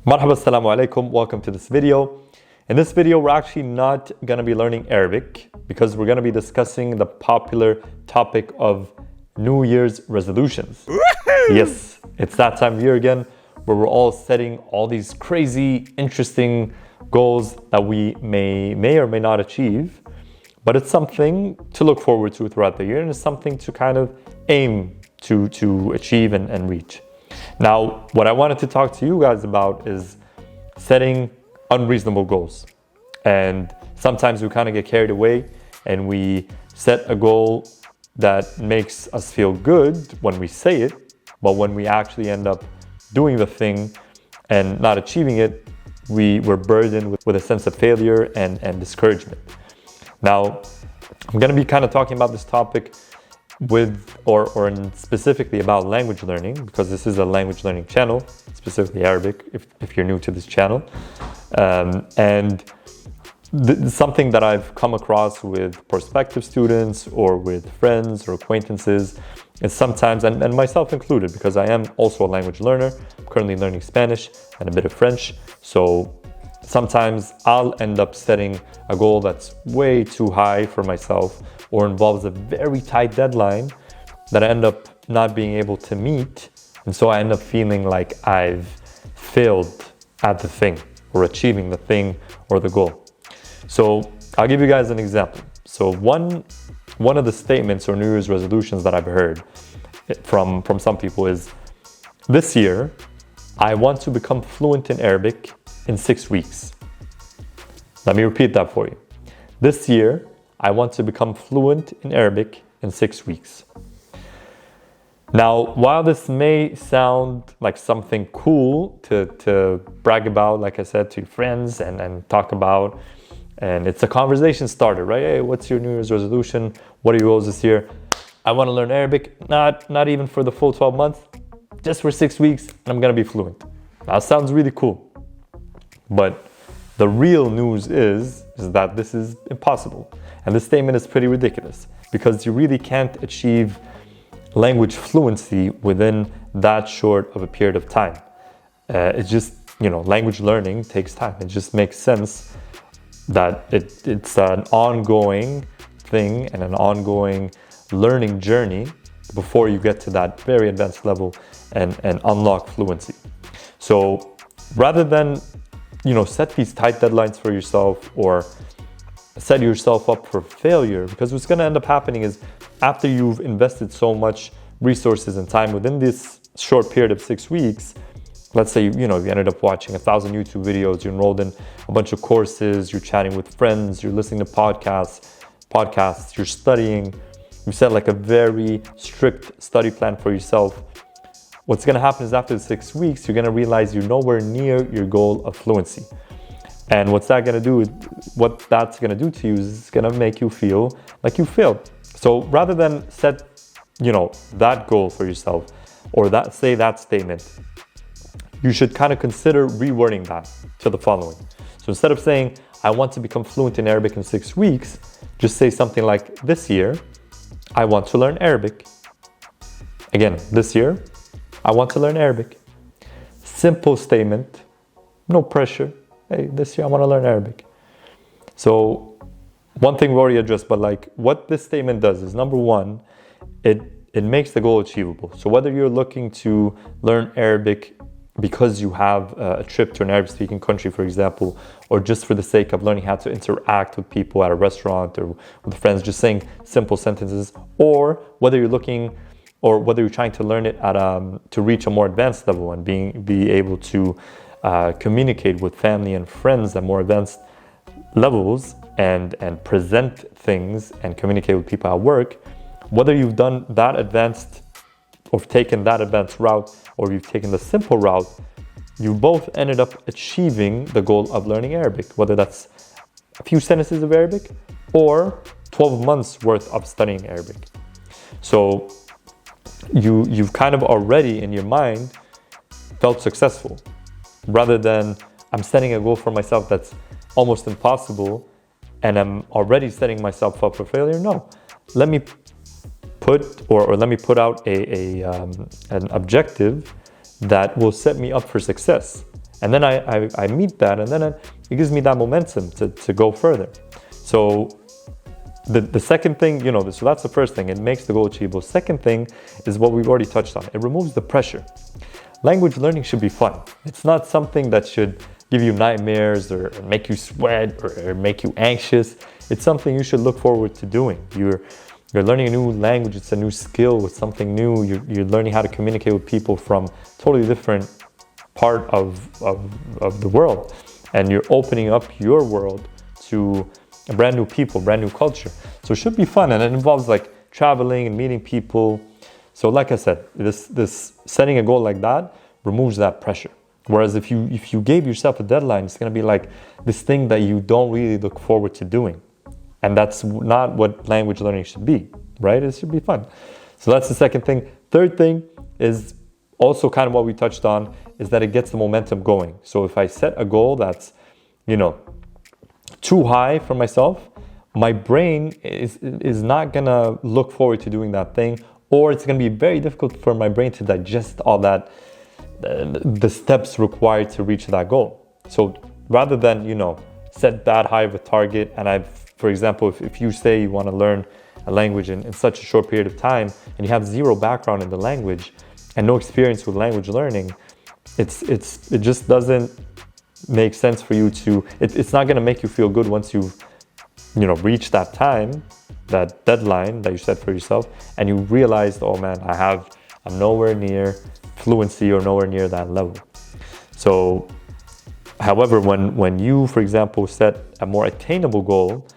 Marhaba, assalamu alaikum, welcome to this video. In this video, we're actually not going to be learning Arabic because we're going to be discussing the popular topic of New Year's resolutions. Yes, it's that time of year again where we're all setting all these crazy, interesting goals that we may or may not achieve, but it's something to look forward to throughout the year and it's something to kind of aim to achieve and reach. Now, what I wanted to talk to you guys about is setting unreasonable goals. And sometimes we kind of get carried away and we set a goal that makes us feel good when we say it, but when we actually end up doing the thing and not achieving it, we're burdened with a sense of failure and discouragement. Now, I'm going to be kind of talking about this topic specifically about language learning, because this is a language learning channel, specifically Arabic, if you're new to this channel. Something that I've come across with prospective students or with friends or acquaintances is sometimes, and myself included, because I am also a language learner, I'm currently learning Spanish and a bit of French. So sometimes I'll end up setting a goal that's way too high for myself or involves a very tight deadline that I end up not being able to meet. And so I end up feeling like I've failed at the thing or achieving the thing or the goal. So I'll give you guys an example. So one of the statements or New Year's resolutions that I've heard from some people is, this year, I want to become fluent in Arabic in 6 weeks. Let me repeat that for you. This year, I want to become fluent in Arabic in 6 weeks. Now, while this may sound like something cool to brag about, like I said, to your friends and talk about, and it's a conversation starter, right? Hey, what's your New Year's resolution? What are your goals this year? I want to learn Arabic, not even for the full 12 months, just for 6 weeks, and I'm going to be fluent. That sounds really cool. But the real news is that this is impossible. And this statement is pretty ridiculous because you really can't achieve language fluency within that short of a period of time. It's just, language learning takes time. It just makes sense that it's an ongoing thing and an ongoing learning journey before you get to that very advanced level and unlock fluency. So rather than set these tight deadlines for yourself or set yourself up for failure, because what's going to end up happening is after you've invested so much resources and time within this short period of 6 weeks, let's say you ended up watching 1,000 YouTube videos, you enrolled in a bunch of courses, you're chatting with friends, you're listening to podcasts, you're studying, you set like a very strict study plan for yourself. What's going to happen is after the 6 weeks, you're going to realize you're nowhere near your goal of fluency. And what that's going to do to you is it's going to make you feel like you failed. So rather than set, that goal for yourself or say that statement, you should kind of consider rewording that to the following. So instead of saying, I want to become fluent in Arabic in 6 weeks, just say something like, this year, I want to learn Arabic. Again, this year, I want to learn Arabic. Simple statement, no pressure. Hey, this year I want to learn Arabic. So one thing we already addressed, but what this statement does is, number one, it makes the goal achievable. So whether you're looking to learn Arabic because you have a trip to an Arabic speaking country, for example, or just for the sake of learning how to interact with people at a restaurant or with friends, just saying simple sentences, or whether you're trying to learn it to reach a more advanced level and be able to communicate with family and friends at more advanced levels and present things and communicate with people at work, whether you've done that advanced or taken that advanced route or you've taken the simple route, you both ended up achieving the goal of learning Arabic, whether that's a few sentences of Arabic or 12 months worth of studying Arabic. So you've kind of already in your mind felt successful, rather than I'm setting a goal for myself that's almost impossible and I'm already setting myself up for failure. No, let me put out an objective that will set me up for success. And then I meet that, and then it gives me that momentum to go further. So the second thing, so that's the first thing. It makes the goal achievable. Second thing is what we've already touched on. It removes the pressure. Language learning should be fun. It's not something that should give you nightmares or make you sweat or make you anxious. It's something you should look forward to doing. You're learning a new language. It's a new skill. It's something new. You're learning how to communicate with people from totally different part of the world. And you're opening up your world to brand new people, brand new culture. So it should be fun. And it involves like traveling and meeting people. So like I said, this setting a goal like that removes that pressure. Whereas if you gave yourself a deadline, it's going to be like this thing that you don't really look forward to doing. And that's not what language learning should be, right? It should be fun. So that's the second thing. Third thing is also kind of what we touched on, is that it gets the momentum going. So if I set a goal that's, too high for myself, my brain is not going to look forward to doing that thing, or it's going to be very difficult for my brain to digest all that, the steps required to reach that goal. So rather than, set that high of a target, and for example, if you say you want to learn a language in such a short period of time, and you have zero background in the language and no experience with language learning, it just doesn't make sense for you to, it's not going to make you feel good once you've, reached that time, that deadline that you set for yourself, and you realized, oh man, I'm nowhere near fluency or nowhere near that level. So, however, when you, for example, set a more attainable goal,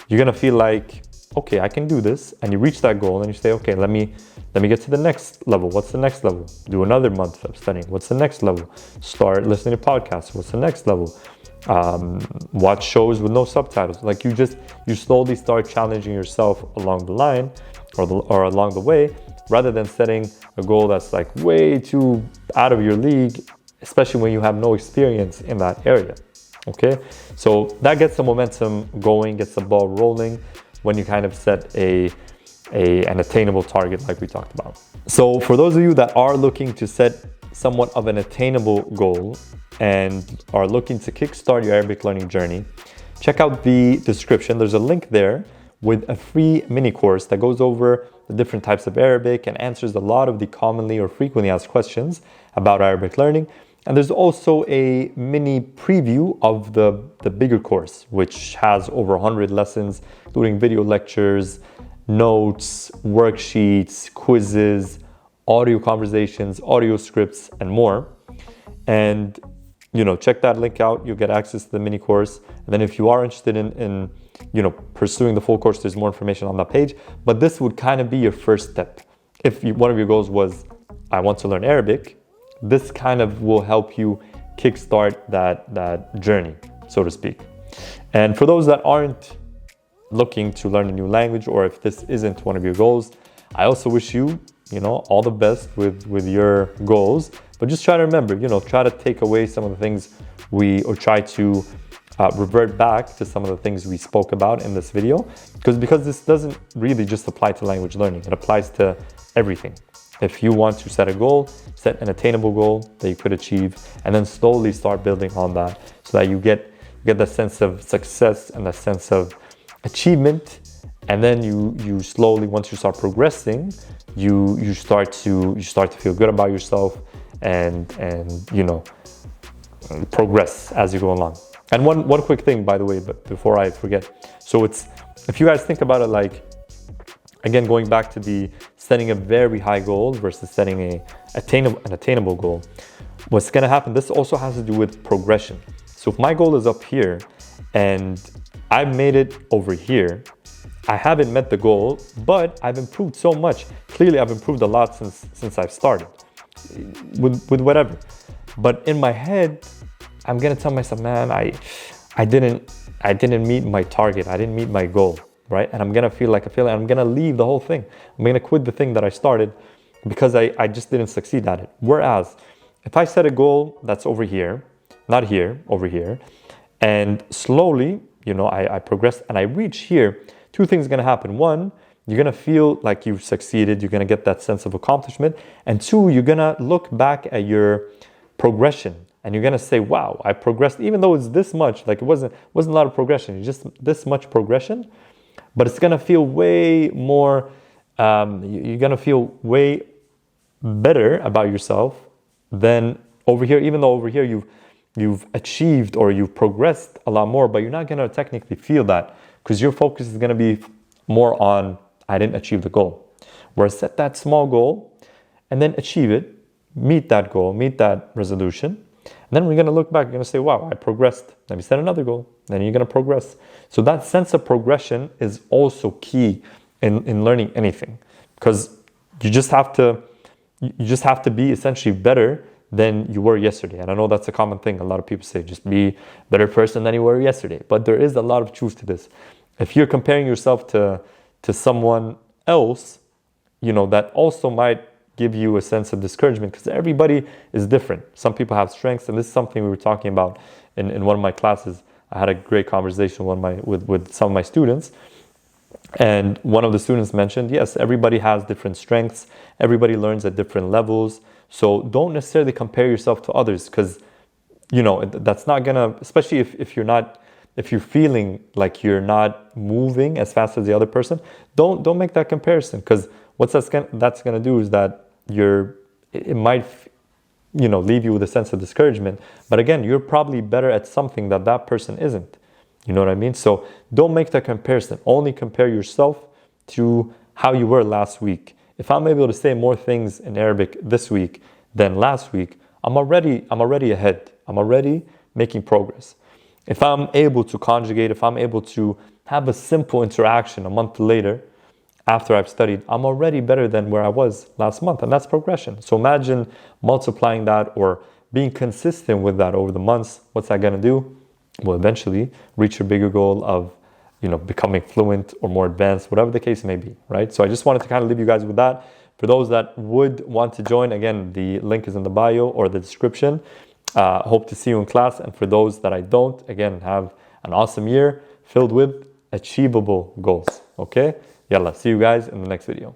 you're going to feel like, okay, I can do this. And you reach that goal and you say, okay, let me get to the next level. What's the next level? Do another month of studying. What's the next level? Start listening to podcasts. What's the next level? Watch shows with no subtitles. Like you slowly start challenging yourself along the line or along the way, rather than setting a goal that's like way too out of your league, especially when you have no experience in that area. Okay, so that gets the momentum going, gets the ball rolling when you kind of set an attainable target like we talked about. So for those of you that are looking to set somewhat of an attainable goal and are looking to kickstart your Arabic learning journey, check out the description. There's a link there with a free mini course that goes over the different types of Arabic and answers a lot of the commonly or frequently asked questions about Arabic learning. And there's also a mini preview of the bigger course, which has over 100 lessons, including video lectures, notes, worksheets, quizzes, audio conversations, audio scripts, and more. And check that link out. You'll get access to the mini course. And then if you are interested in pursuing the full course, there's more information on that page. But this would kind of be your first step. If one of your goals was, I want to learn Arabic, this kind of will help you kickstart that journey, so to speak. And for those that aren't looking to learn a new language, or if this isn't one of your goals, I also wish you, all the best with your goals. But just try to remember, try to take away some of the things try to revert back to some of the things we spoke about in this video, because this doesn't really just apply to language learning. It applies to everything. If you want to set a goal, set an attainable goal that you could achieve, and then slowly start building on that so that you get that sense of success and that sense of achievement. And then you slowly, once you start progressing, you start to feel good about yourself and progress as you go along. And one quick thing, by the way, but before I forget. So if you guys think about it, like, again, going back to the setting a very high goal versus setting an attainable goal, what's going to happen, this also has to do with progression. So if my goal is up here and I've made it over here, I haven't met the goal, but I've improved so much. Clearly, I've improved a lot since I've started with whatever. But in my head, I'm going to tell myself, man, I didn't meet my target. I didn't meet my goal. Right? And I'm going to feel like a failure. I'm going to leave the whole thing. I'm going to quit the thing that I started because I just didn't succeed at it. Whereas if I set a goal that's over here, not here, over here, and slowly, I progress and I reach here, two things are going to happen. One, you're going to feel like you've succeeded. You're going to get that sense of accomplishment. And two, you're going to look back at your progression and you're gonna say, wow, I progressed, even though it's this much, like it wasn't a lot of progression, it's just this much progression, but it's gonna feel way more, you're gonna feel way better about yourself than over here, even though over here you've achieved or you've progressed a lot more, but you're not gonna technically feel that because your focus is gonna be more on, I didn't achieve the goal. Whereas set that small goal and then achieve it, meet that goal, meet that resolution. And then we're going to look back, you're going to say, wow, I progressed. Let me set another goal. Then you're going to progress. So that sense of progression is also key in learning anything, because you just have to be essentially better than you were yesterday. And I know that's a common thing. A lot of people say, just be a better person than you were yesterday. But there is a lot of truth to this. If you're comparing yourself to someone else, that also might give you a sense of discouragement, because everybody is different. Some people have strengths, and this is something we were talking about in one of my classes. I had a great conversation with some of my students, and one of the students mentioned, yes, everybody has different strengths, everybody learns at different levels, so don't necessarily compare yourself to others, because that's not gonna, especially if you're feeling like you're not moving as fast as the other person, don't make that comparison, because what that's gonna do is that it might leave you with a sense of discouragement. But again, you're probably better at something that person isn't. You know what I mean? So don't make that comparison. Only compare yourself to how you were last week. If I'm able to say more things in Arabic this week than last week, I'm already ahead. I'm already making progress. If I'm able to conjugate, if I'm able to have a simple interaction a month later, after I've studied, I'm already better than where I was last month, and that's progression. So imagine multiplying that or being consistent with that over the months. What's that going to do? Well, eventually reach your bigger goal of, becoming fluent or more advanced, whatever the case may be, right? So I just wanted to kind of leave you guys with that. For those that would want to join, again, the link is in the bio or the description. Hope to see you in class. And for those that I don't, again, have an awesome year filled with achievable goals, okay? Yalla, see you guys in the next video.